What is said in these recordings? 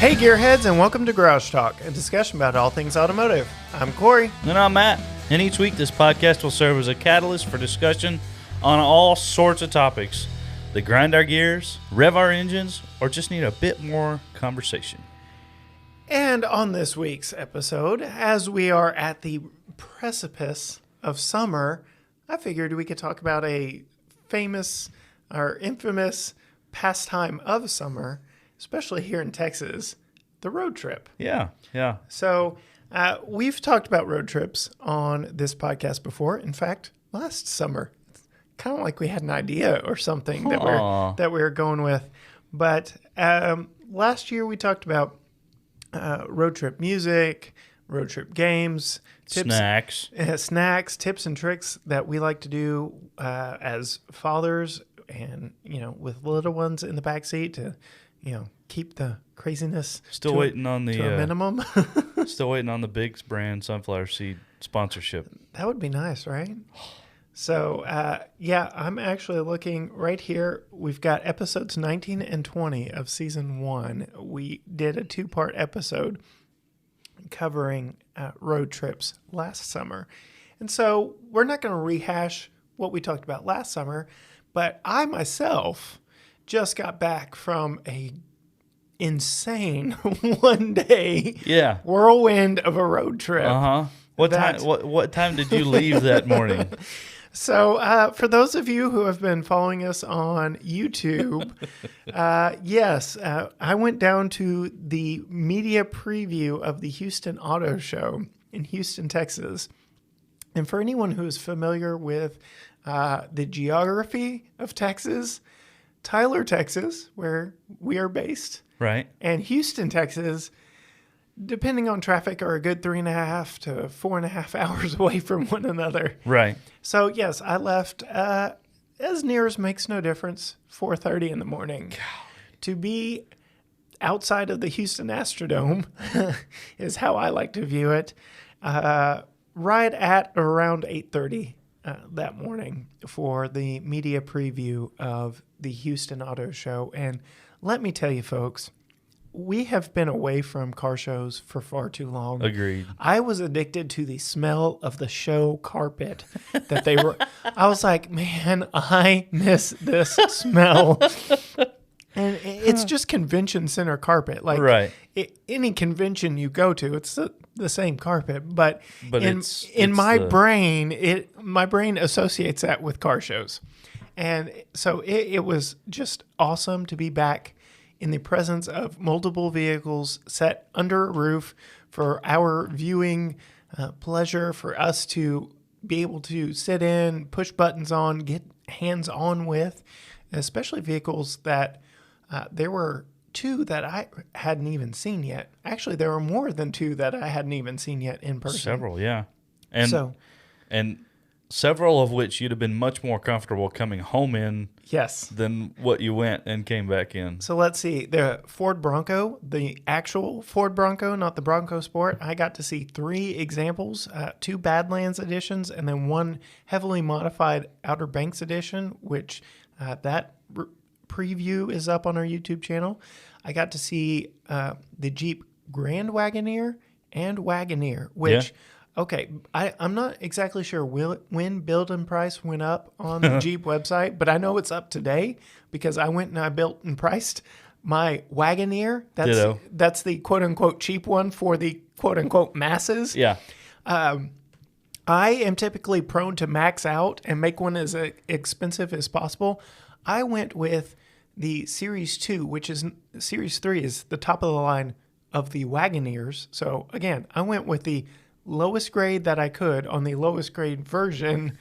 Hey Gearheads, and welcome to Garage Talk, a discussion about all things automotive. I'm Cory. And I'm Matt. And each week this podcast will serve as a catalyst for discussion on all sorts of topics that grind our gears, rev our engines, or just need a bit more conversation. And on this week's episode, as we are at the precipice of summer, I figured we could talk about a famous or infamous pastime of summer, especially here in Texas, the road trip. Yeah. So we've talked about road trips on this podcast before. In fact, last summer, it's kind of like we had an idea or something that we were going with. But last year we talked about road trip music, road trip games, tips, snacks, tips and tricks that we like to do as fathers, and with little ones in the back seat to keep the craziness to a minimum. Still waiting on the Biggs brand sunflower seed sponsorship. That would be nice, right? So, I'm actually looking right here. We've got episodes 19 and 20 of season 1. We did a 2-part episode covering road trips last summer. And so we're not going to rehash what we talked about last summer, but I myself just got back from a insane one-day whirlwind of a road trip. What time did you leave that morning? So for those of you who have been following us on YouTube, I went down to the media preview of the Houston Auto Show in Houston, Texas. And for anyone who is familiar with the geography of Texas, Tyler, Texas, where we are based, right, and Houston, Texas, depending on traffic, are a good 3.5 to 4.5 hours away from one another. Right. So, yes, I left as near as makes no difference, 4:30 in the morning. God. To be outside of the Houston Astrodome is how I like to view it, right at around 8:30 that morning for the media preview of the Houston Auto Show. And let me tell you, folks, we have been away from car shows for far too long. Agreed. I was addicted to the smell of the show carpet that they were. I was like, man, I miss this smell. And it's just convention center carpet. Like, right. Any convention you go to, it's the same carpet. But in my brain, my brain associates that with car shows. And so it was just awesome to be back in the presence of multiple vehicles set under a roof for our viewing pleasure, for us to be able to sit in, push buttons on, get hands-on with, especially vehicles that there were 2 that I hadn't even seen yet. Actually, there were more than 2 that I hadn't even seen yet in person. Several, yeah. And several of which you'd have been much more comfortable coming home in than what you went and came back in. So let's see. The Ford Bronco, the actual Ford Bronco, not the Bronco Sport, I got to see 3 examples, 2 Badlands editions, and then 1 heavily modified Outer Banks edition, which that preview is up on our YouTube channel. I got to see the Jeep Grand Wagoneer and Wagoneer, which... Yeah. Okay, I'm not exactly sure when build and price went up on the Jeep website, but I know it's up today because I went and I built and priced my Wagoneer. That's the quote-unquote cheap one for the quote-unquote masses. Yeah. I am typically prone to max out and make one as expensive as possible. I went with the Series 2, which is Series 3 is the top of the line of the Wagoneers. So, again, I went with the lowest grade that I could on the lowest grade version,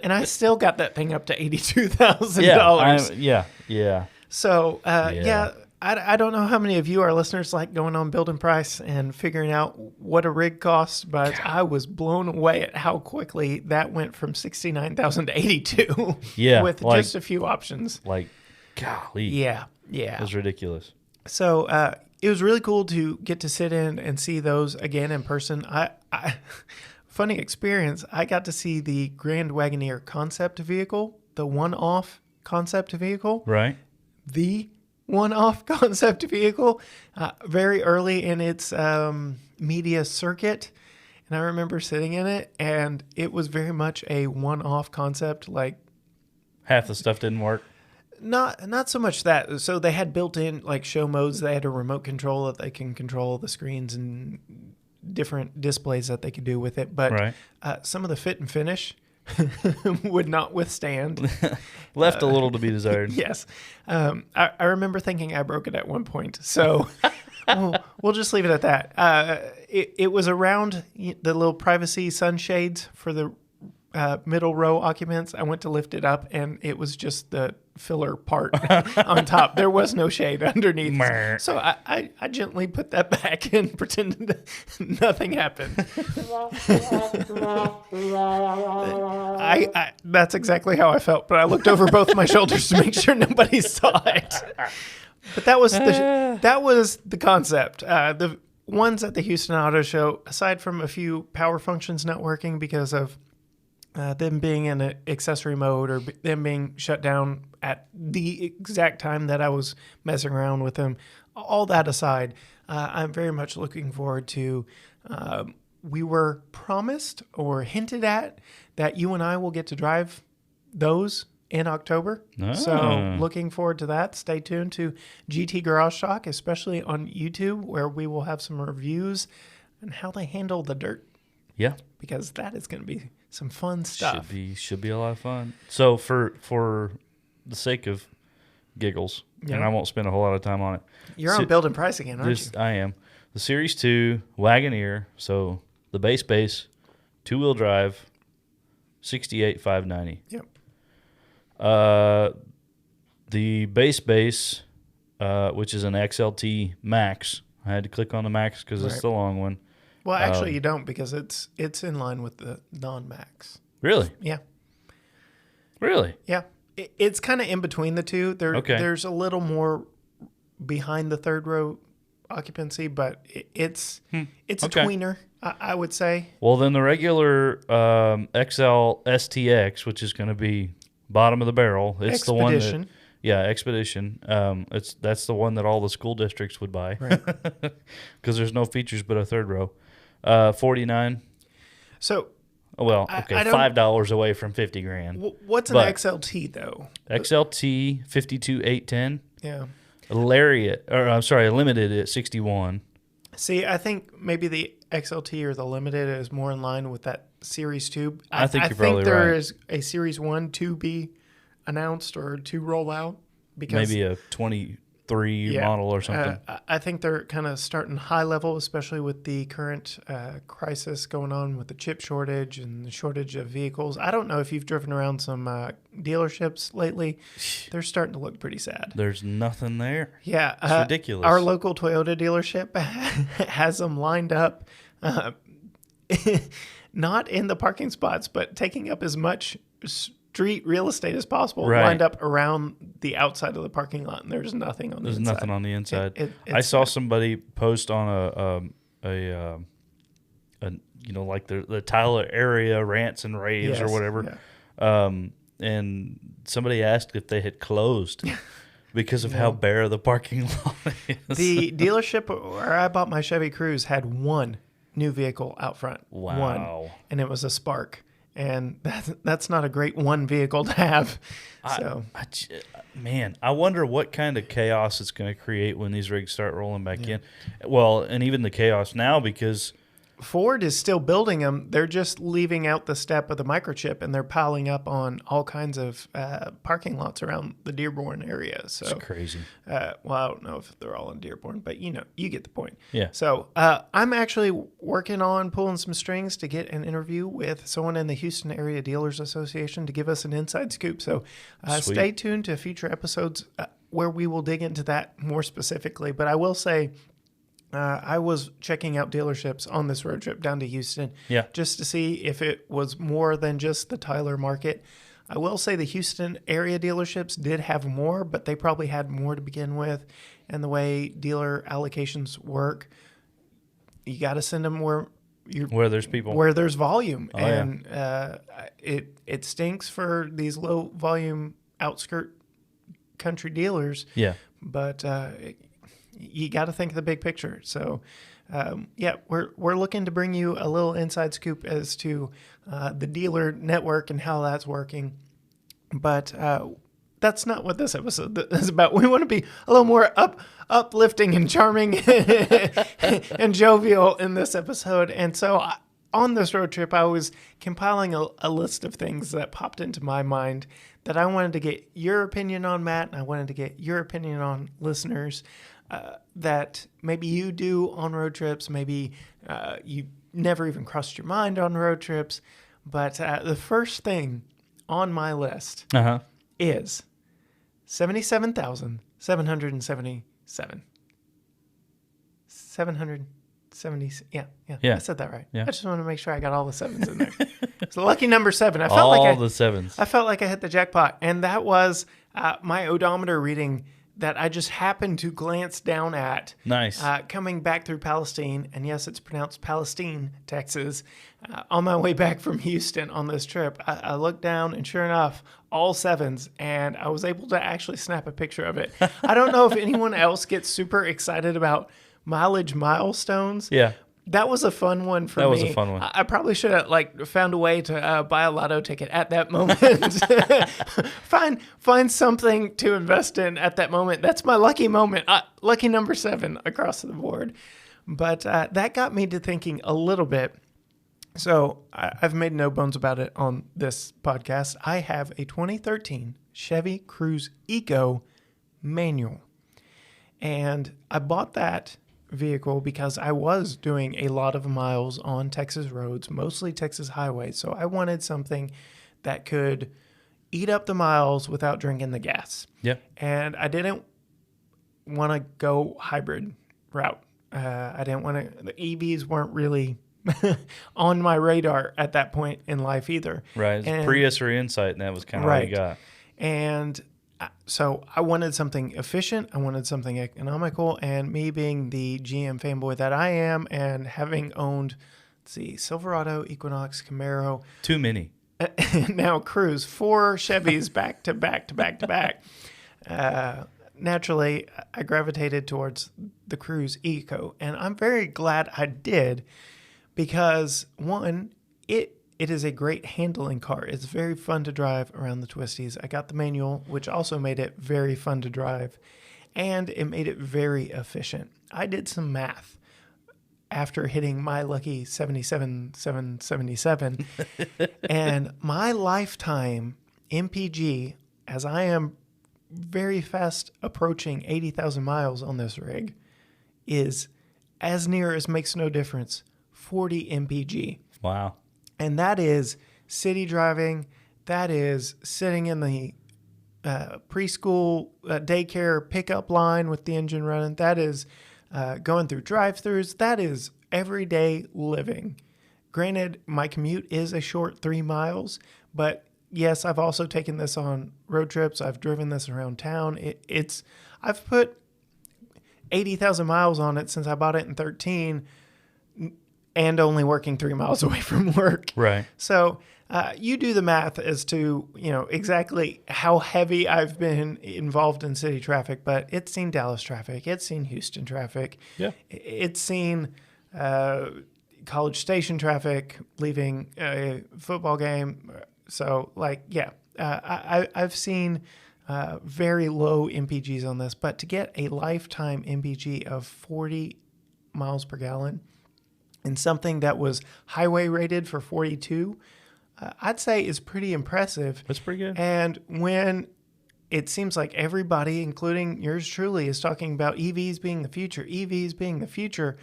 and I still got that thing up to $82,000. Yeah. So, I don't know how many of you, our listeners, like going on Build and Price and figuring out what a rig costs, but I was blown away at how quickly that went from $69,000 to $82,000. Yeah, with just a few options. Like, golly. Yeah. It was ridiculous. So, it was really cool to get to sit in and see those again in person. Funny experience, I got to see the Grand Wagoneer concept vehicle, the one-off concept vehicle. Right. The one-off concept vehicle, very early in its media circuit. And I remember sitting in it, and it was very much a one-off concept. Like, half the stuff didn't work. Not so much that. So they had built-in like show modes. They had a remote control that they can control the screens and different displays that they could do with it. But some of the fit and finish would not withstand. Left a little to be desired. Yes. I remember thinking I broke it at one point. So we'll just leave it at that. It was around the little privacy sunshades for the middle row occupants. I went to lift it up, and it was just the filler part on top. There was no shade underneath. So I gently put that back and pretended nothing happened. That's exactly how I felt, but I looked over both my shoulders to make sure nobody saw it. But that was the concept. The ones at the Houston Auto Show, aside from a few power functions not working because of them being in an accessory mode or them being shut down at the exact time that I was messing around with them, all that aside, I'm very much looking forward to, we were promised or hinted at that you and I will get to drive those in October. So looking forward to that. Stay tuned to GT Garage Talk, especially on YouTube, where we will have some reviews on how they handle the dirt. Yeah. Because that is going to be some fun stuff. Should be a lot of fun. So for the sake of giggles, and I won't spend a whole lot of time on it. You're on build and price again, aren't you? I am. The Series 2 Wagoneer, so the base, two-wheel drive, 68,590. Yep. The base, which is an XLT Max. I had to click on the Max because it's the long one. Well, actually, you don't, because it's in line with the non-Max. Really? Yeah. Really? Yeah. It's kind of in between the two. There's a little more behind the third row occupancy, but it's a tweener, I would say. Well, then the regular XL STX, which is going to be bottom of the barrel, it's the one that, Expedition. That's the one that all the school districts would buy, right? Because there's no features but a third row. 49. So, $5 away from $50,000. What's an XLT though? XLT 52,810. Yeah. A limited at 61. See, I think maybe the XLT or the limited is more in line with that Series 2. I think you're probably right. There is a Series 1 to be announced or to roll out. Because maybe a 23 model or something. I think they're kind of starting high level, especially with the current crisis going on with the chip shortage and the shortage of vehicles. I don't know if you've driven around some dealerships lately. They're starting to look pretty sad. There's nothing there. Yeah. It's ridiculous. Our local Toyota dealership has them lined up, not in the parking spots, but taking up as much street real estate as possible, lined up around the outside of the parking lot, and there's nothing on the inside. There's nothing on the inside. I saw somebody post on like the Tyler area rants and raves or whatever, and somebody asked if they had closed because of how bare the parking lot is. The dealership where I bought my Chevy Cruze had one new vehicle out front. Wow. One, and it was a Spark. And that's not a great one vehicle to have. So, I wonder what kind of chaos it's going to create when these rigs start rolling back in. Well, and even the chaos now, because Ford is still building them. They're just leaving out the step of the microchip, and they're piling up on all kinds of parking lots around the Dearborn area. So it's crazy. I don't know if they're all in Dearborn, but you get the point. Yeah. So I'm actually working on pulling some strings to get an interview with someone in the Houston Area Dealers Association to give us an inside scoop. So stay tuned to future episodes where we will dig into that more specifically. But I will say, I was checking out dealerships on this road trip down to Houston just to see if it was more than just the Tyler market. I will say the Houston area dealerships did have more, but they probably had more to begin with. And the way dealer allocations work, you got to send them where there's people, where there's volume. It stinks for these low volume outskirt country dealers. Yeah. but you got to think of the big picture. So, we're looking to bring you a little inside scoop as to the dealer network and how that's working. But that's not what this episode is about. We want to be a little more uplifting and charming and jovial in this episode. And so on this road trip, I was compiling a list of things that popped into my mind that I wanted to get your opinion on, Matt, and I wanted to get your opinion on, listeners, that maybe you do on road trips. Maybe you never even crossed your mind on road trips. But the first thing on my list is 77,777. 770. Yeah. I said that right. Yeah. I just want to make sure I got all the sevens in there. It's the lucky number 7. I felt all the sevens. I felt like I hit the jackpot, and that was my odometer reading that I just happened to glance down at. Nice. Coming back through Palestine, and yes, it's pronounced Palestine, Texas. On my way back from Houston on this trip, I looked down, and sure enough, all 7s, and I was able to actually snap a picture of it. I don't know if anyone else gets super excited about mileage milestones. Yeah. That was a fun one for me. That was a fun one. I probably should have found a way to buy a lotto ticket at that moment. find something to invest in at that moment. That's my lucky moment. Lucky number 7 across the board. But that got me to thinking a little bit. So I've made no bones about it on this podcast. I have a 2013 Chevy Cruze Eco manual. And I bought that vehicle because I was doing a lot of miles on Texas roads, mostly Texas highways. So I wanted something that could eat up the miles without drinking the gas. Yeah. And I didn't want to go hybrid route. I didn't want to, the EVs weren't really on my radar at that point in life either. Right. It's Prius or Insight, and that was kind of all you got. And so I wanted something efficient. I wanted something economical. And me being the GM fanboy that I am, and having owned, Silverado, Equinox, Camaro. Too many. Now Cruze, 4 Chevys back to back to back to back. Naturally, I gravitated towards the Cruze Eco. And I'm very glad I did because, one, it is a great handling car. It's very fun to drive around the twisties. I got the manual, which also made it very fun to drive, and it made it very efficient. I did some math after hitting my lucky 77,777, and my lifetime MPG, as I am very fast approaching 80,000 miles on this rig, is as near as makes no difference, 40 MPG. Wow. And that is city driving. That is sitting in the preschool daycare pickup line with the engine running. That is going through drive-thrus. That is everyday living. Granted, my commute is a short 3 miles, but yes, I've also taken this on road trips. I've driven this around town. I've put 80,000 miles on it since I bought it in 2013. And only working 3 miles away from work. Right. So you do the math as to, exactly how heavy I've been involved in city traffic, but it's seen Dallas traffic. It's seen Houston traffic. Yeah. It's seen College Station traffic leaving a football game. So, I've seen very low MPGs on this, but to get a lifetime MPG of 40 miles per gallon, and something that was highway rated for 42, I'd say is pretty impressive. That's pretty good. And when it seems like everybody, including yours truly, is talking about EVs being the future,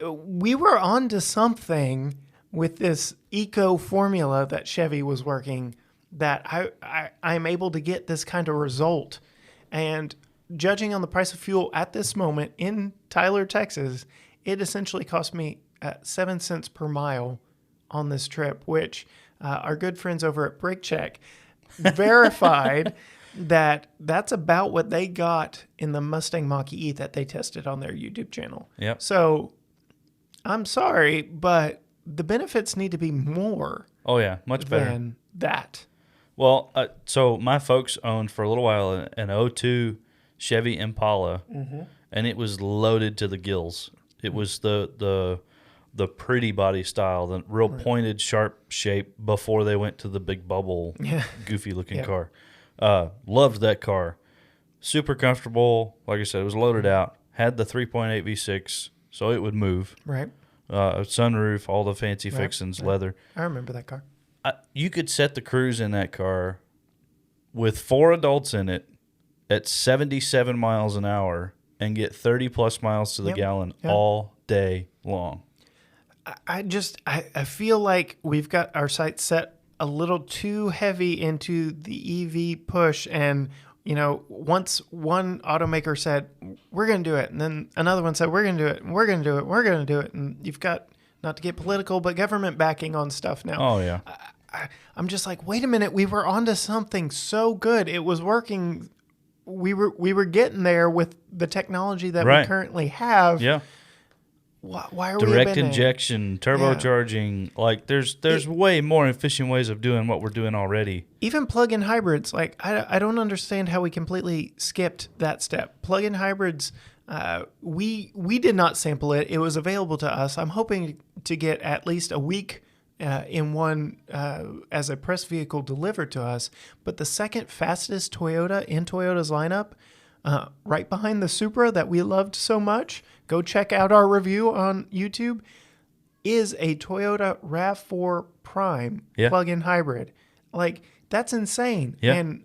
we were onto something with this eco formula that Chevy was working, that I'm able to get this kind of result. And judging on the price of fuel at this moment in Tyler, Texas, it essentially cost me 7 cents per mile on this trip, which our good friends over at Brake Check verified that's about what they got in the Mustang Mach-E that they tested on their YouTube channel. Yep. So I'm sorry, but the benefits need to be more. Oh, yeah, much better than that. Well, so my folks owned for a little while an 02 Chevy Impala, and it was loaded to the gills. It was the pretty body style, the real pointed, sharp shape before they went to the big bubble, goofy looking car. Loved that car. Super comfortable. Like I said, it was loaded out. Had the 3.8 V6, so it would move. Right. Sunroof, all the fancy fixings, leather. I remember that car. You could set the cruise in that car with 4 adults in it at 77 miles an hour and get 30 plus miles to the gallon all day long. I feel like we've got our sights set a little too heavy into the EV push, and once one automaker said we're going to do it, and then another one said we're going to do it, and we're going to do it, and we're going to do it, and you've got, not to get political, but government backing on stuff now. Oh yeah. I'm just like, wait a minute, we were onto something so good. It was working. We were getting there with the technology that we currently have. Yeah. Why are we direct injection, turbocharging? Yeah. Like there's way more efficient ways of doing what we're doing already. Even plug-in hybrids, like I don't understand how we completely skipped that step. Plug-in hybrids, we did not sample it. It was available to us. I'm hoping to get at least a week in one as a press vehicle delivered to us. But the second fastest Toyota in Toyota's lineup, right behind the Supra that we loved so much, go check out our review on YouTube, is a Toyota RAV4 Prime plug-in hybrid. Like, that's insane. Yeah. And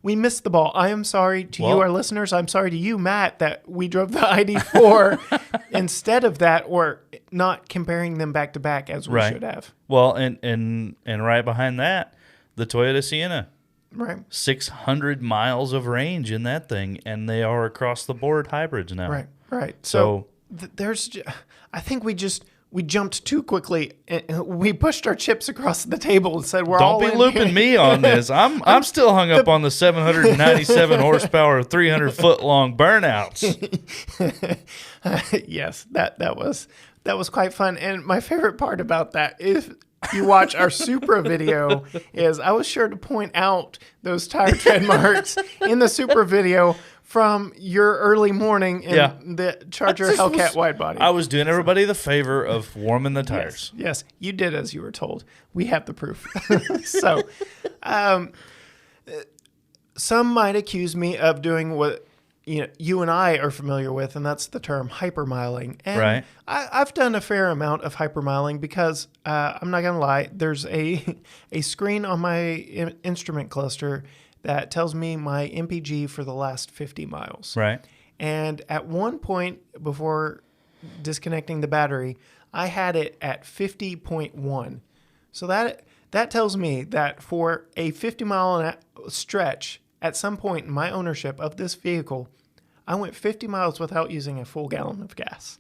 we missed the ball. I am sorry to you, our listeners. I'm sorry to you, Matt, that we drove the ID4 instead of that, or not comparing them back to back as we should have. Well, and right behind that, the Toyota Sienna. Right. 600 miles of range in that thing, and they are across the board hybrids now. Right. So I think we jumped too quickly. We pushed our chips across the table and said, Don't be looping me on this. I'm still hung up on the 797 horsepower, 300 foot long burnouts. Yes, that was quite fun. And my favorite part about that, if you watch our Supra video, is I was sure to point out those tire tread marks in the Supra video from your early morning in the Charger Hellcat Widebody. I was doing everybody the favor of warming the tires. Yes, you did as you were told. We have the proof. So, some might accuse me of doing what you and I are familiar with, and that's the term hypermiling. And I've done a fair amount of hypermiling because I'm not going to lie, there's a screen on my instrument cluster that tells me my MPG for the last 50 miles. Right. And at one point before disconnecting the battery, I had it at 50.1. So that tells me that for a 50-mile stretch, at some point in my ownership of this vehicle, I went 50 miles without using a full gallon of gas.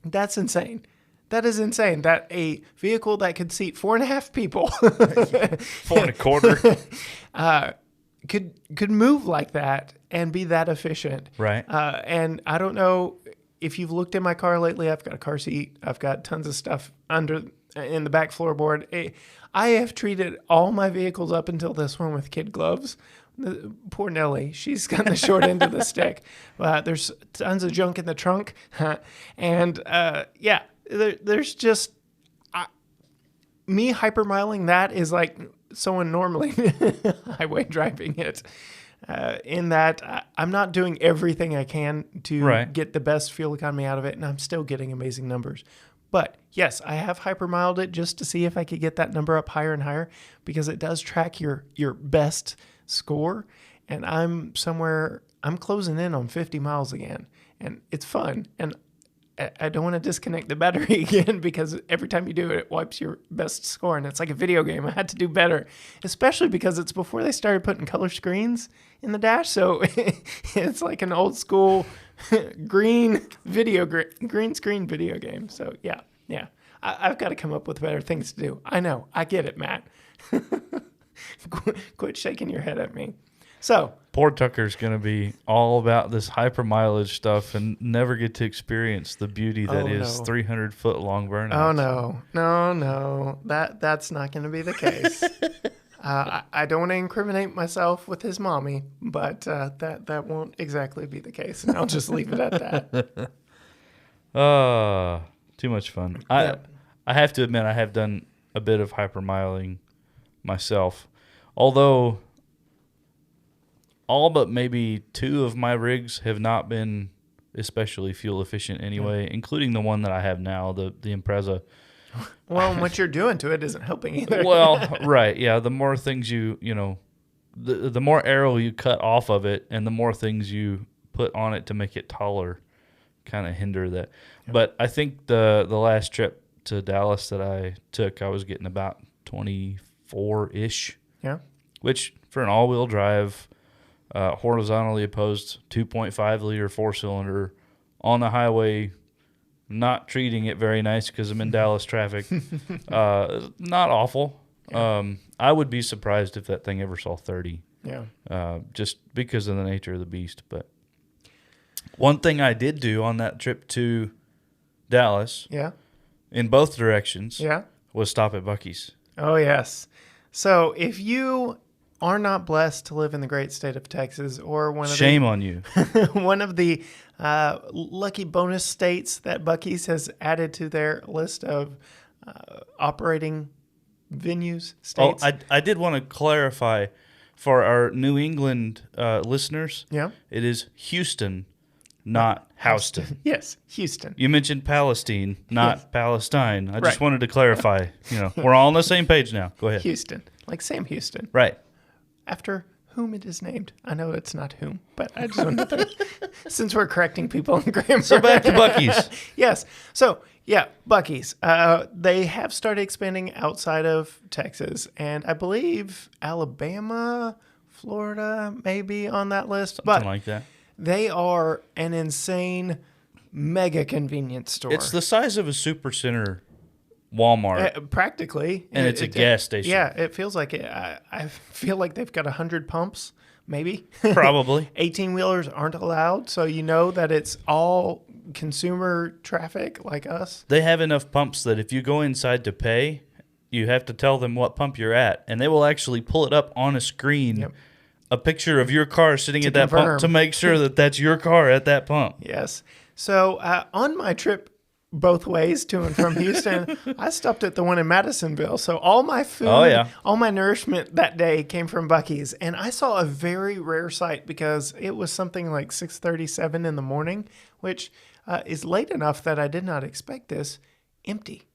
That's insane. That is insane that a vehicle that could seat 4.5 people, 4.25, could move like that and be that efficient. Right. And I don't know if you've looked in my car lately. I've got a car seat. I've got tons of stuff in the back floorboard. I have treated all my vehicles up until this one with kid gloves. Poor Nelly, she's got the short end of the stick. There's tons of junk in the trunk. And there's just me hypermiling that is like someone normally highway driving it. In that I'm not doing everything I can to get the best fuel economy out of it, and I'm still getting amazing numbers. But yes, I have hypermiled it just to see if I could get that number up higher and higher, because it does track your best score. And I'm closing in on 50 miles again, and it's fun. And I don't want to disconnect the battery again, because every time you do it, it wipes your best score. And it's like a video game. I had to do better, especially because it's before they started putting color screens in the dash. So it's like an old school green screen video game. So yeah. I've got to come up with better things to do. I know. I get it, Matt. Quit shaking your head at me. So poor Tucker's going to be all about this hyper mileage stuff and never get to experience the beauty that is 300 foot long burnouts. Oh no, that's not going to be the case. I don't want to incriminate myself with his mommy, but that won't exactly be the case. And I'll just leave it at that. Too much fun. I have to admit, I have done a bit of hypermiling myself. Although all but maybe 2 of my rigs have not been especially fuel efficient anyway, including the one that I have now, the Impreza. Well, and what you're doing to it isn't helping either. Well, right, yeah. The more things the more arrow you cut off of it, and the more things you put on it to make it taller, kind of hinder that. Yep. But I think the last trip to Dallas that I took, I was getting about 24-ish. Yeah. Which for an all-wheel drive, horizontally opposed 2.5 liter 4-cylinder on the highway, not treating it very nice because I'm in Dallas traffic. Not awful. Yeah. I would be surprised if that thing ever saw 30. Yeah. Just because of the nature of the beast. But one thing I did do on that trip to Dallas, in both directions, was stop at Buc-ee's. Oh, yes. So if you are not blessed to live in the great state of Texas, or shame on you, one of the lucky bonus states that Buc-ee's has added to their list of operating venues, states. Oh, I did want to clarify for our New England listeners. Yeah, it is Houston, not Houston. Yes, Houston. You mentioned Palestine, not Palestine. I just wanted to clarify. We're all on the same page now. Go ahead. Houston, like Sam Houston. Right. After whom it is named. I know it's not whom, but I just wanted to, since we're correcting people in grammar. So back to Buc-ee's. Yes. So, yeah, Buc-ee's. They have started expanding outside of Texas, and I believe Alabama, Florida may be on that list. Something like that. They are an insane, mega convenience store. It's the size of a Supercenter Walmart. Practically. And it's a gas station. Yeah, it feels like it. I feel like they've got 100 pumps, maybe. Probably. 18-wheelers aren't allowed, so you know that it's all consumer traffic like us. They have enough pumps that if you go inside to pay, you have to tell them what pump you're at, and they will actually pull it up on a screen, a picture of your car sitting at that pump to make sure that that's your car at that pump. Yes. So on my trip both ways to and from Houston, I stopped at the one in Madisonville. So all my food, all my nourishment that day came from Buc-ee's. And I saw a very rare sight because it was something like 6:37 in the morning, which is late enough that I did not expect this, empty.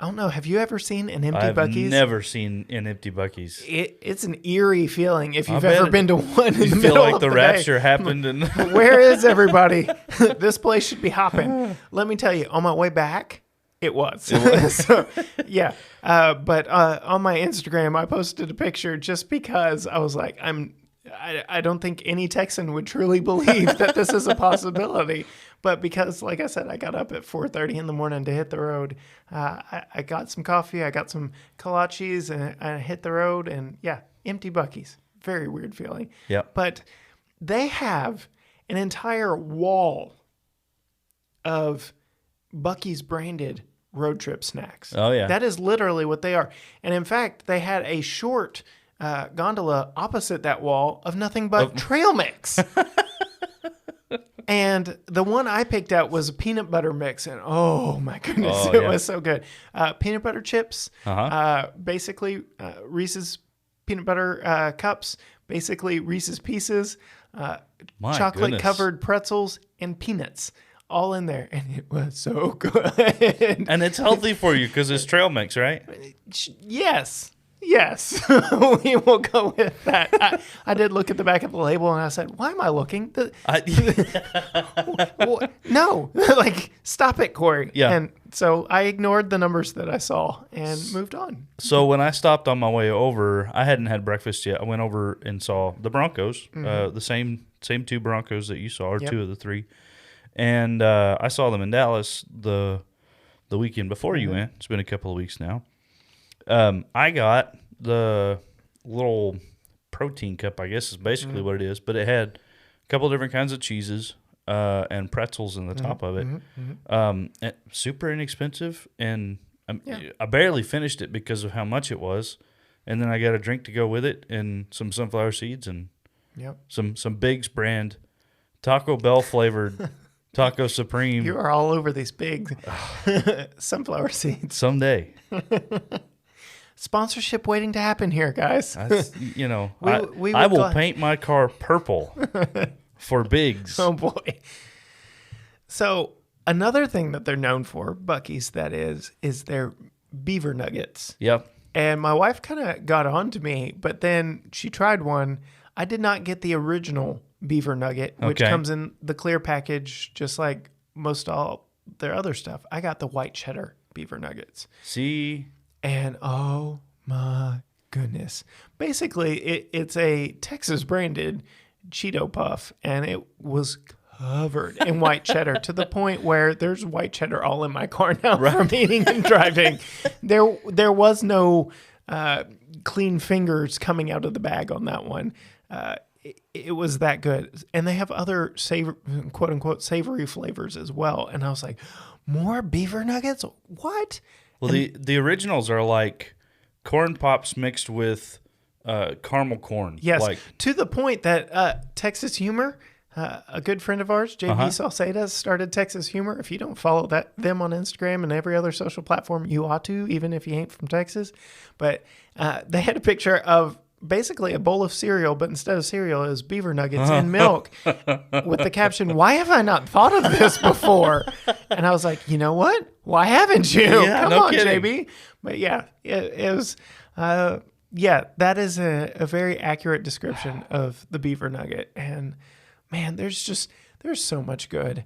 I don't know. Have you ever seen an empty Buc-ee's? I've never seen an empty Buc-ee's. It's an eerie feeling if you've ever been to one in the middle of the day. You feel like the rapture happened. And where is everybody? This place should be hopping. Let me tell you, on my way back, it was. So, yeah. But on my Instagram, I posted a picture just because I was like, I don't think any Texan would truly believe that this is a possibility. But because, like I said, I got up at 4:30 in the morning to hit the road. I got some coffee, I got some kolaches, and I hit the road. And yeah, empty Buc-ee's. Very weird feeling. Yeah. But they have an entire wall of Buc-ee's branded road trip snacks. Oh, yeah. That is literally what they are. And in fact, they had a short gondola opposite that wall of nothing but trail mix. And the one I picked out was a peanut butter mix, and oh my goodness, it was so good. Peanut butter chips, basically Reese's peanut butter cups, basically Reese's Pieces, chocolate-covered pretzels, and peanuts, all in there, and it was so good. And it's healthy for you because it's trail mix, right? Yes, we will go with that. I did look at the back of the label and I said, why am I looking? No, like, stop it, Cory. Yeah. And so I ignored the numbers that I saw and moved on. So when I stopped on my way over, I hadn't had breakfast yet. I went over and saw the Broncos, the same 2 Broncos that you saw, or 2 of the 3. And I saw them in Dallas the weekend before you went. It's been a couple of weeks now. I got the little protein cup, I guess is basically what it is, but it had a couple of different kinds of cheeses and pretzels in the top of it. Super inexpensive, and I barely finished it because of how much it was. and then I got a drink to go with it, and some sunflower seeds, and some Biggs brand Taco Bell flavored Taco Supreme. You are all over these big sunflower seeds. Someday. Sponsorship waiting to happen here, guys. I will paint my car purple for Biggs. Oh, boy. So another thing that they're known for, Buc-ee's, that is their beaver nuggets. Yep. And my wife kind of got on to me, but then she tried one. I did not get the original beaver nugget, which comes in the clear package, just like most all their other stuff. I got the white cheddar beaver nuggets. See? And oh my goodness. Basically, it's a Texas branded Cheeto Puff, and it was covered in white cheddar to the point where there's white cheddar all in my car now from eating and driving. There was no clean fingers coming out of the bag on that one. It was that good. And they have other quote unquote savory flavors as well. And I was like, more beaver nuggets? What? Well, the originals are like corn pops mixed with caramel corn. Yes, to the point that Texas Humor, a good friend of ours, JB Salcedo, started Texas Humor. If you don't follow them on Instagram and every other social platform, you ought to, even if you ain't from Texas. But they had a picture of basically a bowl of cereal, but instead of cereal, it was beaver nuggets in milk with the caption, "Why have I not thought of this before?" And I was like, you know what? Why haven't you? Come on, kidding. JB. But yeah, it was, that is a very accurate description of the beaver nugget. And man, there's so much good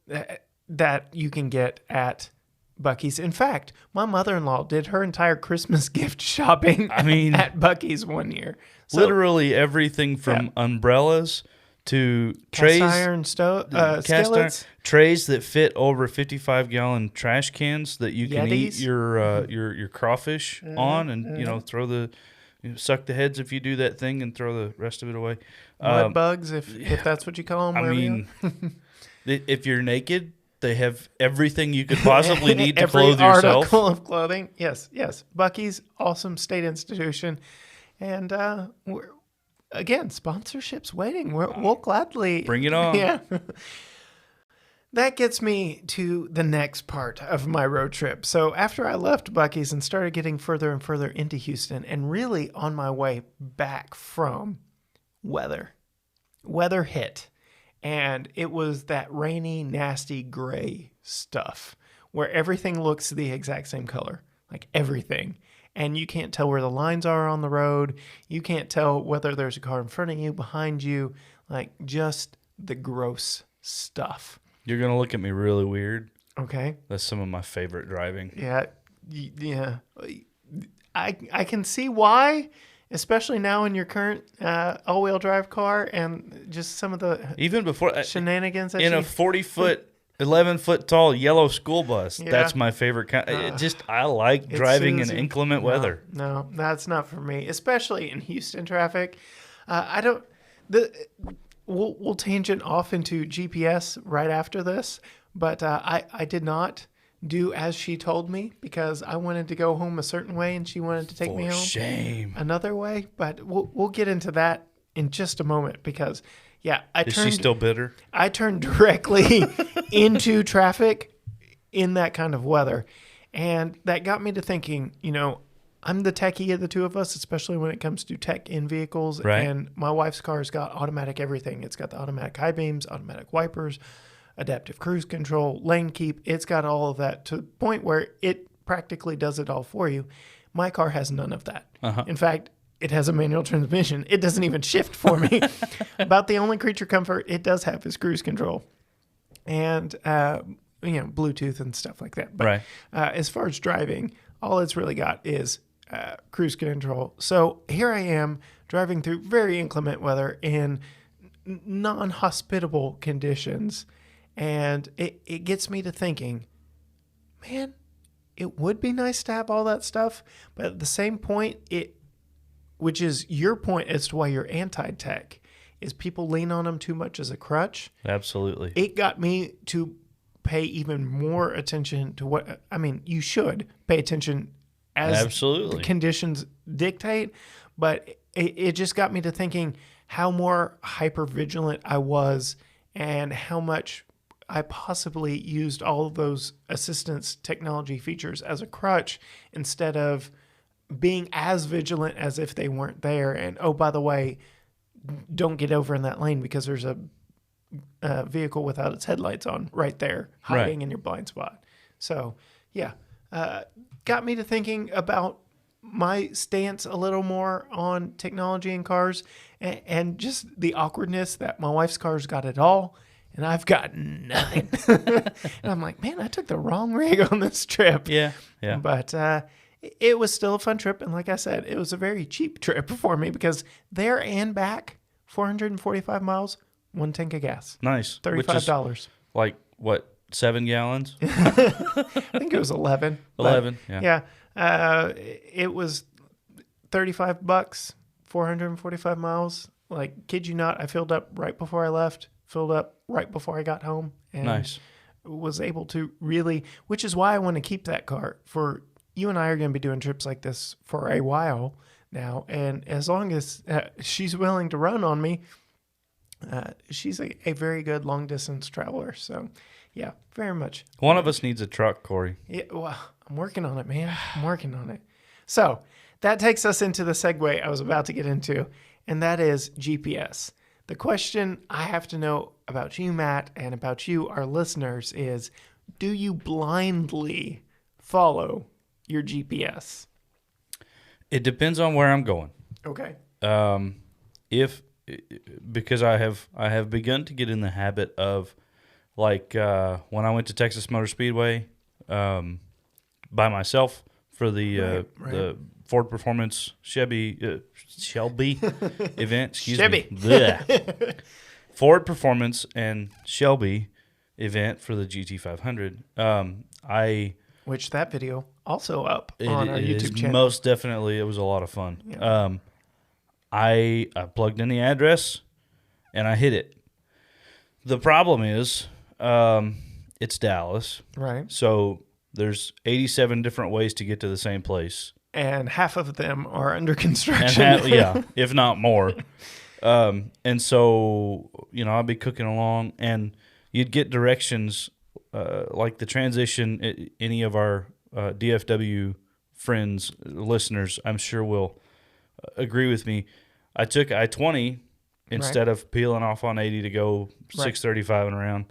that you can get at Buc-ee's. In fact, my mother-in-law did her entire Christmas gift shopping at Buc-ee's one year. So, literally everything from umbrellas to trays, iron skillets, trays that fit over 55-gallon trash cans that you can eat your crawfish on, and throw suck the heads if you do that thing and throw the rest of it away. Mud bugs, if that's what you call them. If you're naked, they have everything you could possibly need to Every clothe yourself. article of clothing. Yes. Buc-ee's, awesome state institution. And we're, again, sponsorships waiting. We'll gladly... Bring it on. Yeah. That gets me to the next part of my road trip. So after I left Buc-ee's and started getting further and further into Houston, and really on my way back from weather hit. And it was that rainy, nasty, gray stuff where everything looks the exact same color, like everything. And you can't tell where the lines are on the road. You can't tell whether there's a car in front of you, behind you, like just the gross stuff. You're going to look at me really weird. Okay. That's some of my favorite driving. Yeah. I can see why. Especially now in your current all-wheel drive car, and just some of the even before shenanigans that in a 40-foot, 11-foot tall yellow school bus. Yeah. That's my favorite kind. I like driving in inclement weather. No, that's not for me, especially in Houston traffic. We'll tangent off into GPS right after this, but I did not do as she told me because I wanted to go home a certain way and she wanted to take me home another way. But we'll get into that in just a moment because, is she still bitter? I turned directly into traffic in that kind of weather. And that got me to thinking, I'm the techie of the two of us, especially when it comes to tech in vehicles. Right. And my wife's car's got automatic everything. It's got the automatic high beams, automatic wipers, adaptive cruise control, lane keep. It's got all of that to the point where it practically does it all for you. My car has none of that. In fact, it has a manual transmission. It doesn't even shift for me. About the only creature comfort it does have is cruise control and Bluetooth and stuff like that. But as far as driving, all it's really got is cruise control. So here I am driving through very inclement weather in non-hospitable conditions. And it gets me to thinking, man, it would be nice to have all that stuff. But at the same point, which is your point as to why you're anti-tech, is people lean on them too much as a crutch. Absolutely. It got me to pay even more attention to you should pay attention as Absolutely. the conditions dictate. But it just got me to thinking how more hyper vigilant I was and how much I possibly used all of those assistance technology features as a crutch instead of being as vigilant as if they weren't there. And, oh, by the way, don't get over in that lane because there's a vehicle without its headlights on right there hiding in your blind spot. So, yeah, got me to thinking about my stance a little more on technology in cars and just the awkwardness that my wife's car's got it all and I've got nothing. And I'm like, man, I took the wrong rig on this trip. Yeah. But it was still a fun trip. And like I said, it was a very cheap trip for me because there and back, 445 miles, 1 tank of gas. Nice. $35. Like, what, 7 gallons? I think it was 11. 11, yeah. Yeah. It was $35, 445 miles. Like, kid you not, I filled up right before I left, filled up right before I got home. And nice. Was able to really, which is why I want to keep that car. For you and I are going to be doing trips like this for a while now. And as long as she's willing to run on me, she's a very good long distance traveler. So, yeah, very much. One of us needs a truck, Cory. Yeah, well, I'm working on it, man. I'm working on it. So that takes us into the segue I was about to get into, and that is GPS. The question I have to know about you, Matt, and about you, our listeners, is do you blindly follow your GPS? It depends on where I'm going. Okay. Because I have begun to get in the habit of, like, when I went to Texas Motor Speedway by myself for the Ford Performance Shelby event. Excuse Shelby. me. Ford Performance and Shelby event for the GT500. Which that video also up on our YouTube channel. Most definitely, it was a lot of fun. Yeah. I plugged in the address and I hit it. The problem is, it's Dallas. Right. So there's 87 different ways to get to the same place. And half of them are under construction. Yeah, if not more. And so, I'd be cooking along and you'd get directions like the transition. Any of our DFW friends, listeners, I'm sure will agree with me. I took I-20 instead of peeling off on 80 to go 635 and around.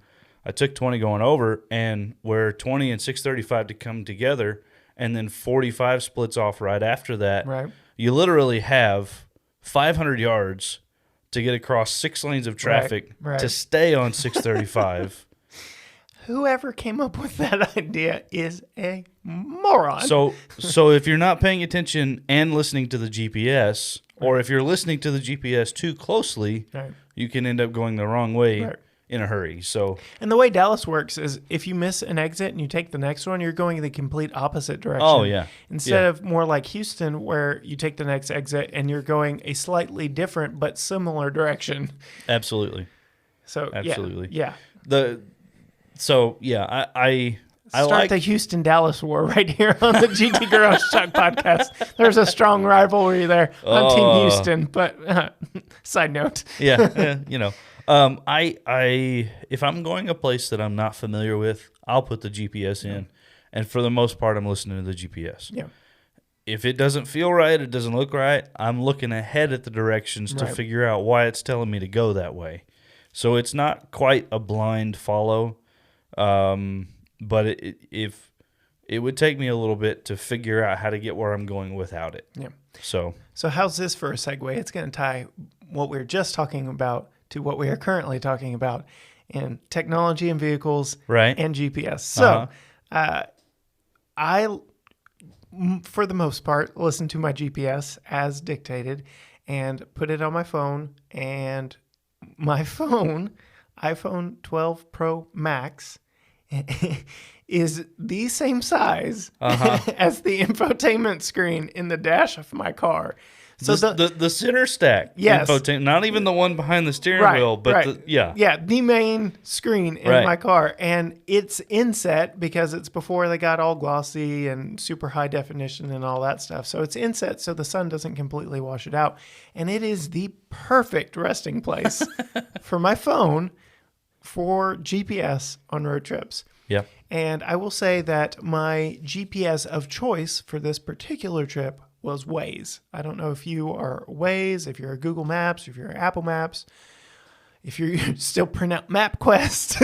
I took 20 going over, and where 20 and 635 to come together, and then 45 splits off right after that, you literally have 500 yards to get across 6 lanes of traffic to stay on 635. Whoever came up with that idea is a moron. So if you're not paying attention and listening to the GPS, or if you're listening to the GPS too closely, you can end up going the wrong way in a hurry. And the way Dallas works is if you miss an exit and you take the next one, you're going the complete opposite direction. Oh, yeah. Instead of more like Houston, where you take the next exit and you're going a slightly different but similar direction. Absolutely. So, absolutely. Yeah. I Start like the Houston-Dallas war right here on the GT Garage Talk podcast. There's a strong rivalry there. I'm Team Houston, but side note. Yeah, if I'm going a place that I'm not familiar with, I'll put the GPS in, and for the most part, I'm listening to the GPS. Yeah. If it doesn't feel right, it doesn't look right, I'm looking ahead at the directions to figure out why it's telling me to go that way. So it's not quite a blind follow. But if it would take me a little bit to figure out how to get where I'm going without it. Yeah. So how's this for a segue? It's going to tie what we were just talking about to what we are currently talking about in technology and vehicles and GPS. So I, for the most part, listen to my GPS as dictated and put it on my phone. And my phone, iPhone 12 Pro Max, is the same size as the infotainment screen in the dash of my car. So the center stack. Yes. Infotainment, not even the one behind the steering wheel, but the main screen in my car. And it's inset because it's before they got all glossy and super high definition and all that stuff. So it's inset so the sun doesn't completely wash it out. And it is the perfect resting place for my phone for GPS on road trips. Yeah. And I will say that my GPS of choice for this particular trip was Waze. I don't know if you are Waze, if you're a Google Maps, if you're Apple Maps, if you're still print out MapQuest.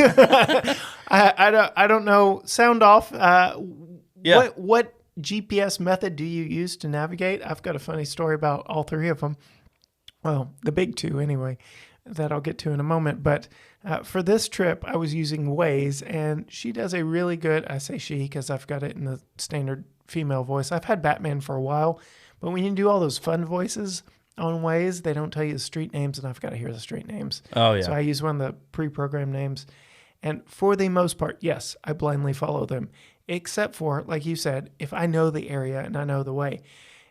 I don't know. Sound off. What GPS method do you use to navigate? I've got a funny story about all three of them. Well, the big two anyway, that I'll get to in a moment. But for this trip, I was using Waze, and she does a really good, I say she because I've got it in the standard female voice. I've had Batman for a while, but when you do all those fun voices on Waze, they don't tell you the street names, and I've got to hear the street names. Oh, yeah. So I use one of the pre-programmed names. And for the most part, yes, I blindly follow them, except for, like you said, if I know the area and I know the way.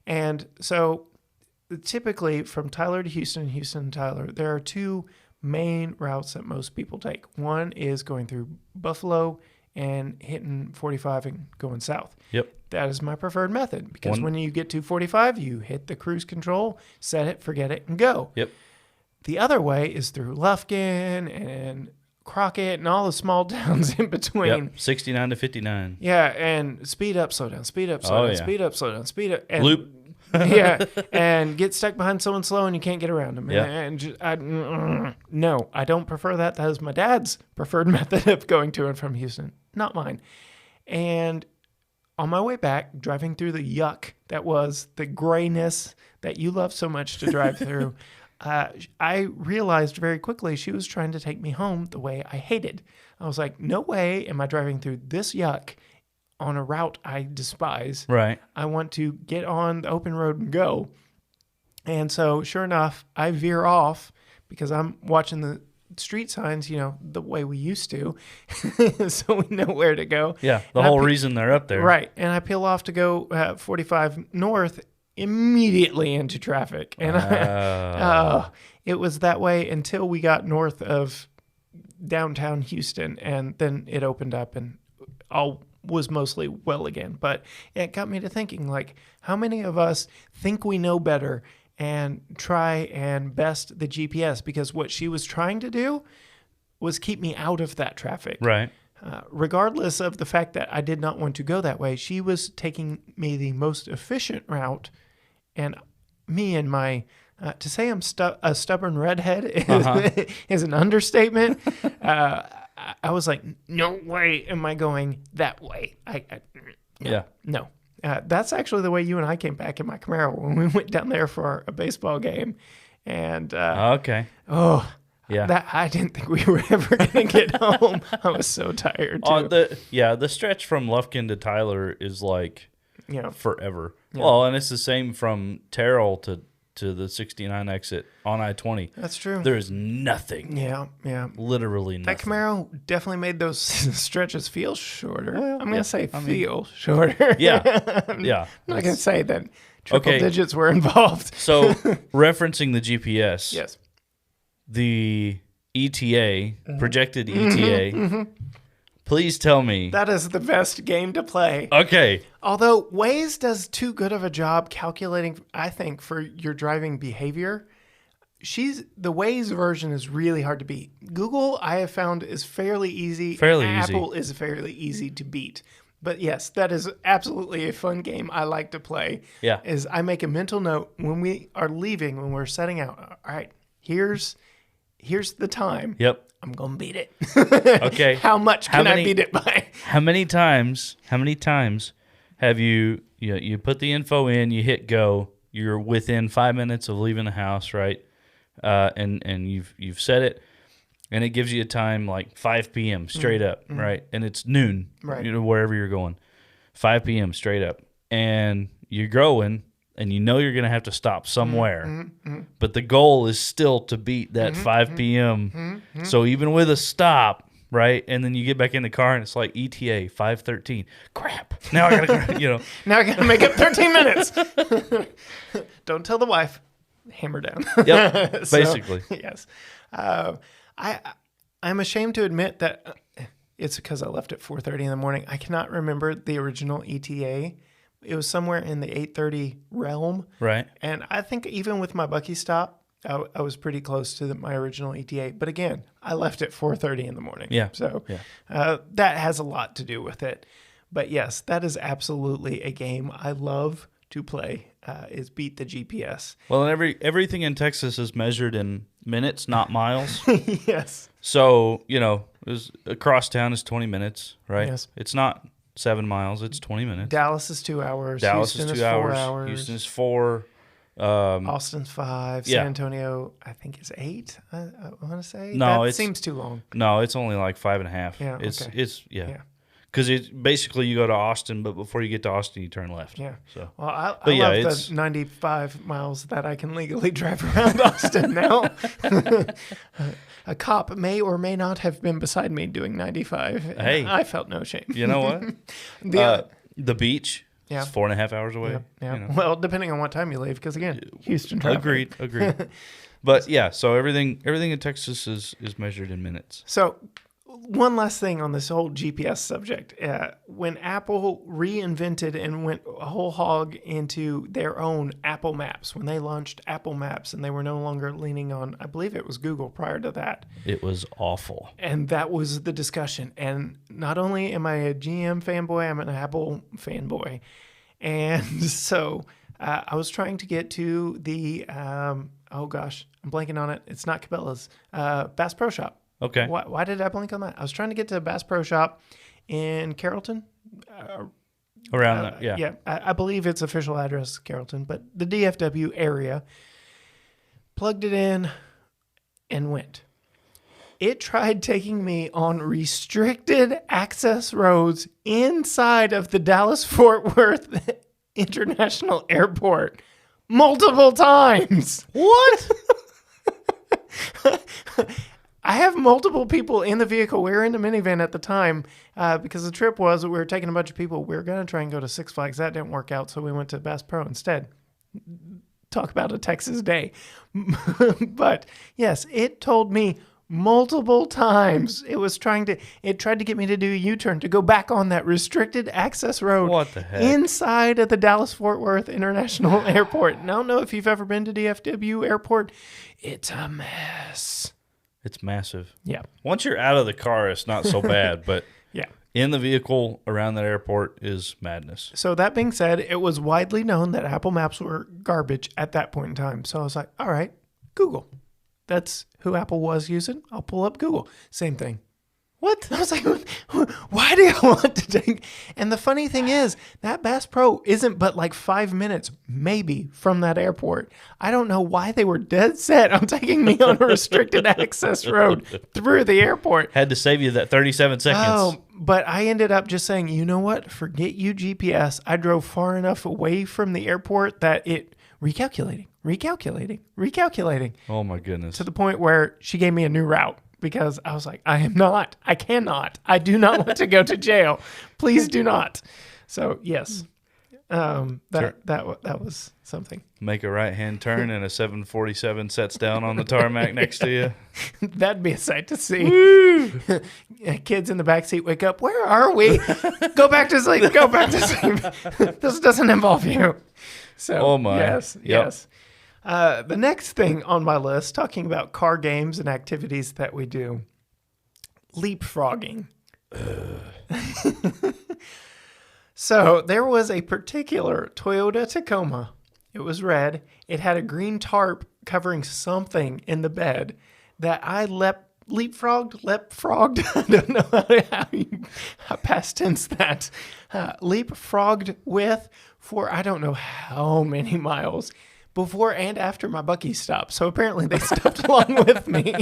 And so typically from Tyler to Houston, Houston to Tyler, there are two main routes that most people take. One is going through Buffalo and hitting 45 and going south. Yep. That is my preferred method because when you get to 45, you hit the cruise control, set it, forget it, and go. Yep. The other way is through Lufkin and Crockett and all the small towns in between. Yep. 69 to 59. Yeah, and speed up, slow down, speed up, slow down, yeah. speed up, slow down, speed up. And Loop. yeah, and get stuck behind someone slow and you can't get around them. Yeah. And just, no, I don't prefer that. That is my dad's preferred method of going to and from Houston, not mine. And on my way back, driving through the yuck that was the grayness that you love so much to drive through, I realized very quickly she was trying to take me home the way I hated. I was like, no way am I driving through this yuck on a route I despise. Right. I want to get on the open road and go. And so sure enough, I veer off because I'm watching the street signs, the way we used to, so we know where to go. Yeah, the whole reason they're up there. Right. And I peel off to go 45 north, immediately into traffic. And it was that way until we got north of downtown Houston, and then it opened up and all was mostly well again. But it got me to thinking, like, how many of us think we know better and try and best the GPS? Because what she was trying to do was keep me out of that traffic. Right. Regardless of the fact that I did not want to go that way, she was taking me the most efficient route. And me and my, to say I'm a stubborn redhead is an understatement. I was like, no way am I going that way. No. That's actually the way you and I came back in my Camaro when we went down there for a baseball game. And okay. Yeah. That I didn't think we were ever going to get home. I was so tired too. The stretch from Lufkin to Tyler is like forever. Yeah. Well, and it's the same from Terrell to the 69 exit on I-20. That's true. There is nothing. Yeah. Literally nothing. That Camaro definitely made those stretches feel shorter. I'm going to say feel shorter. Yeah. I'm not going to say that triple digits were involved. So, referencing the GPS. Yes. The ETA, projected ETA, please tell me. That is the best game to play. Okay. Although Waze does too good of a job calculating, I think, for your driving behavior. The Waze version is really hard to beat. Google, I have found, is fairly easy. Apple is fairly easy to beat. But yes, that is absolutely a fun game I like to play. Yeah. Is I make a mental note when we are leaving, when we're setting out. All right, here's the time. Yep. I'm going to beat it. Okay. How much can I beat it by? How many times have you put the info in, you hit go, you're within 5 minutes of leaving the house, right? And you've set it, and it gives you a time like 5 p.m. straight up, right? And it's noon, right? Wherever you're going, 5 p.m. straight up, and you're going, and you're going to have to stop somewhere, but the goal is still to beat that 5 p.m. So even with a stop, right? And then you get back in the car and it's like ETA 5:13. Crap. Now I gotta, Now I gotta make up 13 minutes. Don't tell the wife. Hammer down. Yep. Basically. Yes. I'm ashamed to admit that it's because I left at 4:30 in the morning. I cannot remember the original ETA. It was somewhere in the 8:30 realm. Right. And I think even with my Buc-ee stop, I was pretty close to my original ETA. But again, I left at 4:30 in the morning. Yeah. So that has a lot to do with it. But yes, that is absolutely a game I love to play, is Beat the GPS. Well, and everything in Texas is measured in minutes, not miles. Yes. So, across town is 20 minutes, right? Yes. It's not 7 miles, it's 20 minutes. Dallas is 2 hours. Dallas Houston is 2 4 hours. hours. Houston is 4. Austin's 5. Yeah. San Antonio, I think, is 8. I want to say. No, that seems too long. No, it's only like 5.5. Yeah, It's Because basically you go to Austin, but before you get to Austin, you turn left. Yeah. So. Well, I love the 95 miles that I can legally drive around Austin now. A cop may or may not have been beside me doing 95. Hey. I felt no shame. You know what? The beach is 4.5 hours away. Yeah. Well, depending on what time you leave, because again, Houston traffic. Agreed. But yeah, so everything in Texas is measured in minutes. So one last thing on this whole GPS subject. When Apple reinvented and went a whole hog into their own Apple Maps, when they launched Apple Maps and they were no longer leaning on, I believe it was Google prior to that. It was awful. And that was the discussion. And not only am I a GM fanboy, I'm an Apple fanboy. And so I was trying to get to the, oh gosh, I'm blanking on it. It's not Cabela's, Bass Pro Shop. Okay. Why did I blank on that? I was trying to get to Bass Pro Shop in Carrollton. Around that, yeah. Yeah, I believe its official address is Carrollton, but the DFW area. Plugged it in and went. It tried taking me on restricted access roads inside of the Dallas-Fort Worth International Airport multiple times. What? I have multiple people in the vehicle. We were in the minivan at the time because the trip was we were taking a bunch of people. We were going to try and go to Six Flags. That didn't work out, so we went to Bass Pro instead. Talk about a Texas day. But yes, it told me multiple times it tried to get me to do a U-turn to go back on that restricted access road. What the heck? Inside of the Dallas-Fort Worth International Airport. And I don't know if you've ever been to DFW Airport. It's a mess. It's massive. Yeah. Once you're out of the car, it's not so bad, but yeah, in the vehicle around that airport is madness. So that being said, it was widely known that Apple Maps were garbage at that point in time. So I was like, all right, Google. That's who Apple was using. I'll pull up Google. Same thing. What? I was like, why do you want to take? And the funny thing is, that Bass Pro isn't but like 5 minutes, maybe, from that airport. I don't know why they were dead set on taking me on a restricted access road through the airport. Had to save you that 37 seconds. Oh, but I ended up just saying, you know what? Forget you, GPS. I drove far enough away from the airport that it recalculating. Oh, my goodness. To the point where she gave me a new route. Because I was like, I do not want to go to jail. Please do not. So yes, that was something. Make a right-hand turn and a 747 sets down on the tarmac next to you. That'd be a sight to see. Kids in the backseat wake up. Where are we? Go back to sleep. This doesn't involve you. So, oh my. Yes. The next thing on my list, talking about car games and activities that we do, leapfrogging. So there was a particular Toyota Tacoma. It was red. It had a green tarp covering something in the bed that I leapfrogged. I don't know how you past tense that. Leapfrogged with for I don't know how many miles. Before and after my Buc-ee stop. So apparently they stopped along with me.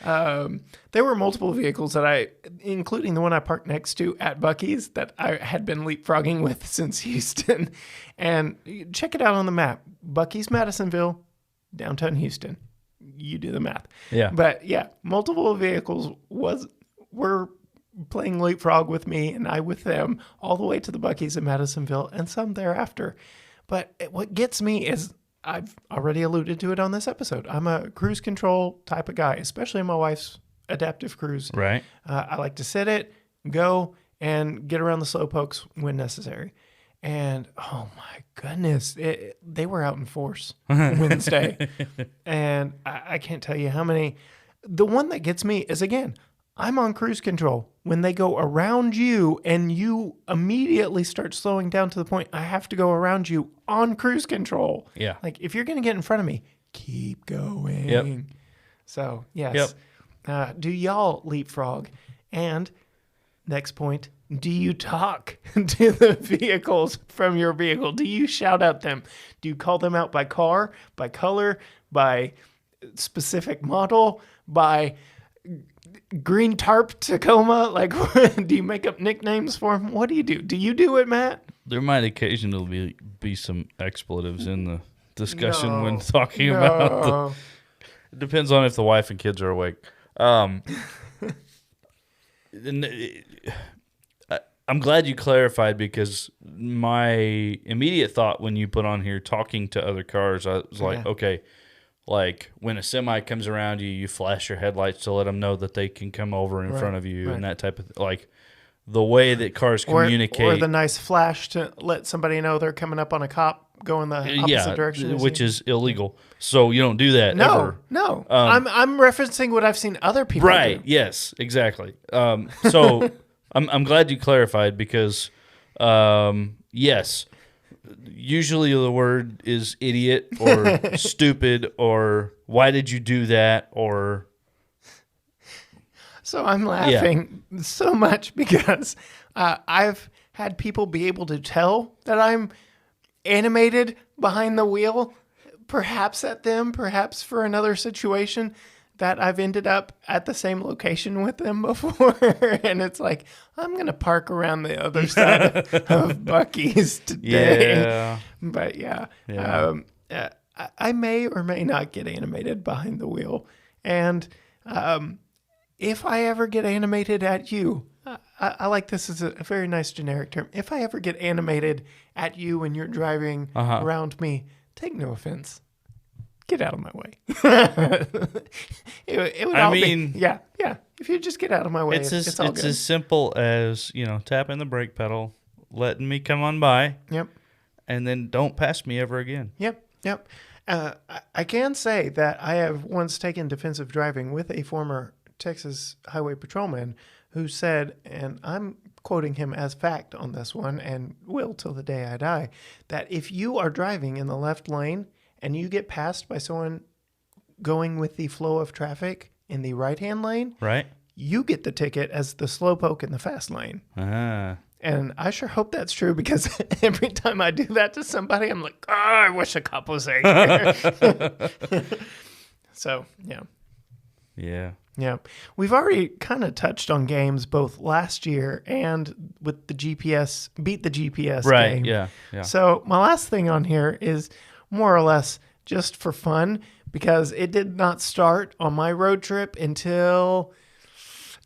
There were multiple vehicles that including the one I parked next to at Buc-ee's, that I had been leapfrogging with since Houston. And check it out on the map. Buc-ee's Madisonville, downtown Houston. You do the math. Yeah. But yeah, multiple vehicles was were playing leapfrog with me and I with them all the way to the Buc-ee's in Madisonville and some thereafter. But what gets me is I've already alluded to it on this episode. I'm a cruise control type of guy, especially in my wife's adaptive cruise. Right. I like to sit it, go, and get around the slow pokes when necessary. And oh my goodness, they were out in force Wednesday. And I can't tell you how many. The one that gets me is, again, I'm on cruise control. When they go around you and you immediately start slowing down to the point I have to go around you on cruise control. Yeah. Like, if you're going to get in front of me, keep going. Yep. So, yes. Yep. Do y'all leapfrog? And next point, do you talk to the vehicles from your vehicle? Do you shout at them? Do you call them out by car, by color, by specific model, by green tarp Tacoma? Like, do you make up nicknames for them? What do you do? Do you do it, Matt? There might occasionally be some expletives in the discussion when talking about it depends on if the wife and kids are awake. I'm glad you clarified, because my immediate thought when you put on here talking to other cars, I was like, okay, like when a semi comes around you, you flash your headlights to let them know that they can come over in front of you and that type of like the way that cars communicate. Or the nice flash to let somebody know they're coming up on a cop going the opposite direction. Which is illegal. So you don't do that ever. No. I'm referencing what I've seen other people do. Yes, exactly. So I'm glad you clarified, because yes, usually the word is idiot or stupid or why did you do that or... So I'm laughing so much because I've had people be able to tell that I'm animated behind the wheel, perhaps at them, perhaps for another situation, that I've ended up at the same location with them before. And it's like, I'm going to park around the other side of Buc-ee's today. Yeah. But I may or may not get animated behind the wheel. And if I ever get animated at you, I like this as a very nice generic term. If I ever get animated at you when you're driving around me, take no offense. Get out of my way. it would if you just get out of my way, it's all good. It's as simple as, tapping the brake pedal, letting me come on by. Yep. And then don't pass me ever again. Yep. I can say that I have once taken defensive driving with a former Texas Highway Patrolman who said, and I'm quoting him as fact on this one and will till the day I die, that if you are driving in the left lane and you get passed by someone going with the flow of traffic in the right-hand lane, right, you get the ticket as the slowpoke in the fast lane. And I sure hope that's true, because every time I do that to somebody, I'm like, I wish a cop was here. So, yeah. We've already kind of touched on games both last year and with the GPS, Beat the GPS game. Yeah. So my last thing on here is more or less just for fun, because it did not start on my road trip until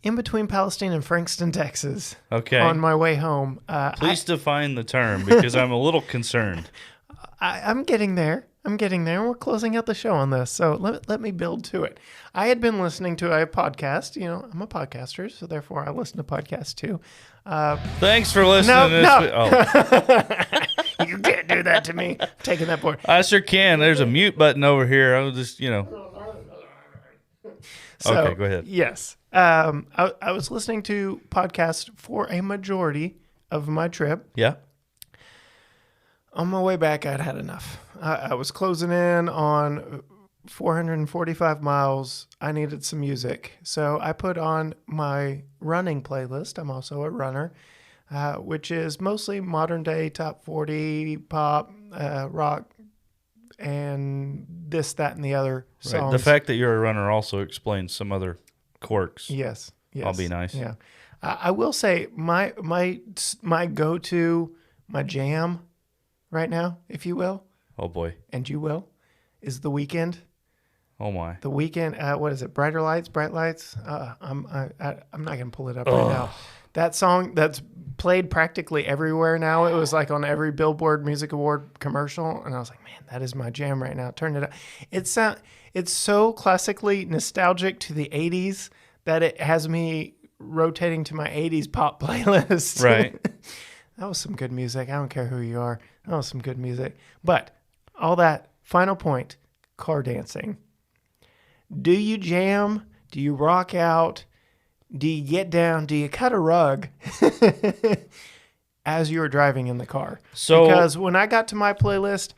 in between Palestine and Frankston, Texas. Okay. On my way home. Please define the term, because I'm a little concerned. I'm getting there. We're closing out the show on this, so let me build to it. I had been listening to a podcast. I'm a podcaster, so therefore I listen to podcasts too. Thanks for listening. No. You can't do that to me. I'm taking that board. I sure can. There's a mute button over here. I was just, So, okay, go ahead. Yes. I was listening to podcasts for a majority of my trip. Yeah. On my way back, I'd had enough. I was closing in on 445 miles. I needed some music. So I put on my running playlist. I'm also a runner, which is mostly modern day top 40 pop, rock, and this, that, and the other songs. Right. The fact that you're a runner also explains some other quirks. Yes. I'll be nice. Yeah. I will say my go-to, my jam right now, if you will. Oh, boy. And you will, is The Weeknd. Oh my. The Weeknd. What is it? Bright Lights. I'm not gonna pull it up right now. That song that's played practically everywhere now. It was like on every Billboard Music Award commercial, and I was like, man, that is my jam right now. Turn it up. It's so classically nostalgic to the '80s that it has me rotating to my '80s pop playlist. Right. That was some good music. I don't care who you are. That was some good music. But all that, final point, car dancing. Do you jam? Do you rock out? Do you get down? Do you cut a rug as you were driving in the car? Because when I got to my playlist,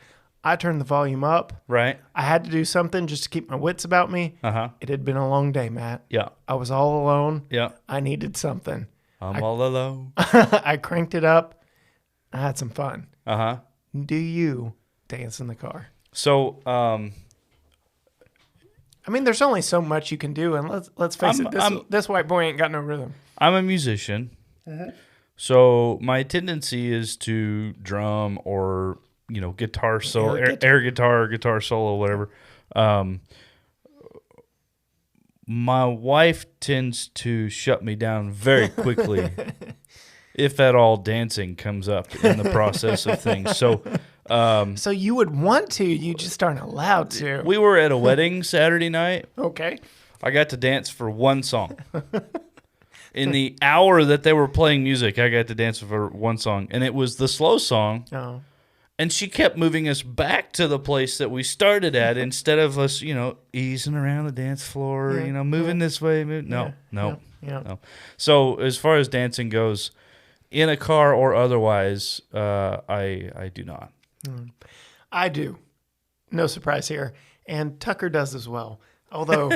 I turned the volume up. Right. I had to do something just to keep my wits about me. Uh-huh. It had been a long day, Matt. Yeah. I was all alone. Yeah. I needed something. I'm all alone. I cranked it up. I had some fun. Uh-huh. Do you dance in the car? So, I mean, there's only so much you can do, and let's face it, this white boy ain't got no rhythm. I'm a musician, so my tendency is to drum or guitar solo, air guitar solo, whatever. My wife tends to shut me down very quickly, if at all dancing comes up in the process of things. So. So you would want to, you just aren't allowed to. We were at a wedding Saturday night. Okay. I got to dance for one song. In the hour that they were playing music, I got to dance for one song, and it was the slow song. Oh. And she kept moving us back to the place that we started at instead of us, easing around the dance floor, moving this way. No. So as far as dancing goes, in a car or otherwise, I do not. I do. No surprise here. And Tucker does as well. Although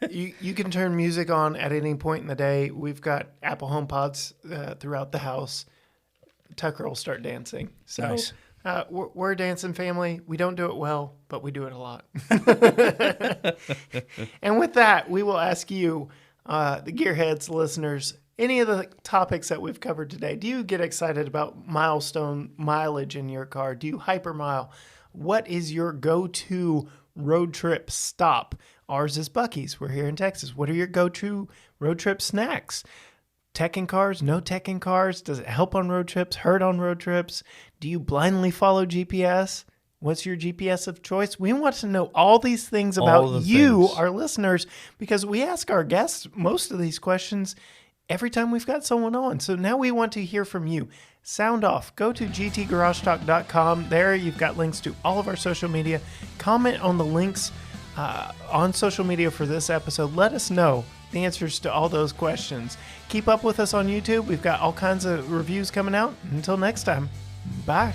you can turn music on at any point in the day. We've got Apple HomePods throughout the house. Tucker will start dancing. So nice. We're a dancing family. We don't do it well, but we do it a lot. And with that, we will ask you, the Gearheads listeners, any of the topics that we've covered today. Do you get excited about milestone mileage in your car? Do you hypermile? What is your go-to road trip stop? Ours is Buc-ee's. We're here in Texas. What are your go-to road trip snacks? Tech in cars? No tech in cars? Does it help on road trips? Hurt on road trips? Do you blindly follow GPS? What's your GPS of choice? We want to know all these things about you, our listeners, because we ask our guests most of these questions every time we've got someone on. So now we want to hear from you. Sound off. Go to gtgaragetalk.com. There you've got links to all of our social media. Comment on the links on social media for this episode. Let us know the answers to all those questions. Keep up with us on YouTube. We've got all kinds of reviews coming out. Until next time, bye.